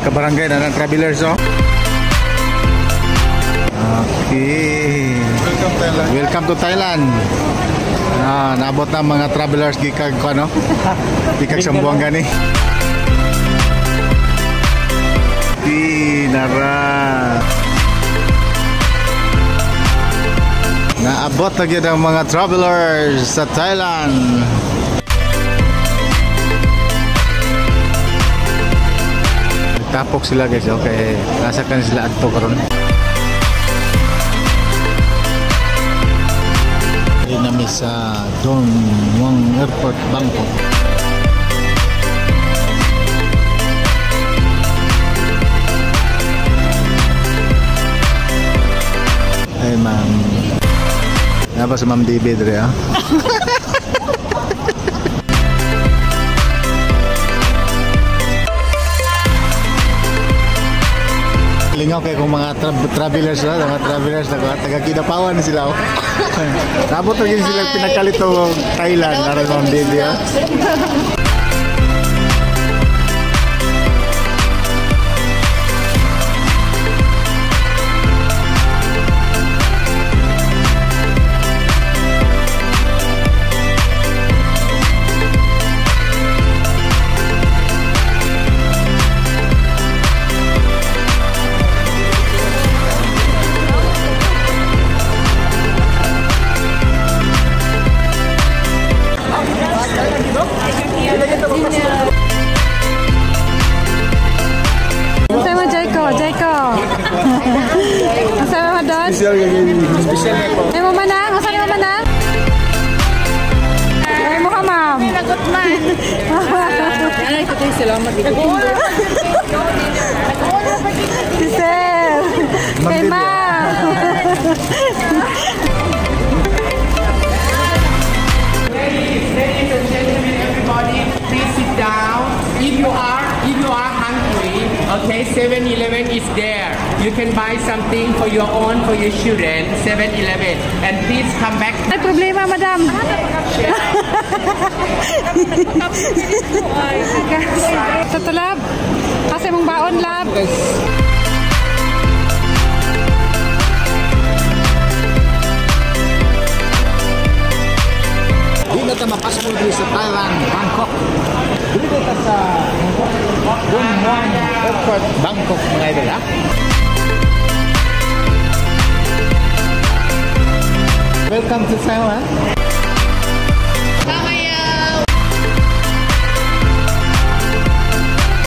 kabarangay na ng travelers, oh. Okay. Welcome Thailand. Welcome to Thailand. Naabot na mga travelers gikag ano? Gikag Sambuanga ni. Nara. Naabot na gyud ang mga travelers sa Thailand. Tapok sila guys, okay. Nasa kan sila adto karon. Nami sa Don Muang Airport, Bangkok. Hey ma'am. Napa sa Ma'am David rin, ah? Lingaw kayo kung mga travelers na, mga travelers na taga-Kidapawan sila. Oh. Nabot rin sila pinagkalito Thailand, naran Ma'am David, ah. Spesial ko. Ay mo manang, asan mo manang? Ay mo hamam. Lagot man. Ay ko tayo salamat dito. Sir. Kay ma. Ladies and gentlemen, everybody, please sit down. If you are hungry, okay, 7-Eleven is there. You can buy something for your own, for your children, 7-Eleven. And please come back. Ay problema, madam. Tutulab. Kasi mong baon lab. Dito ta mapasok dito sa Thailand, Bangkok. Dito ta sa Don Muang Airport, Bangkok, mga idol, ha? Welcome to Thailand.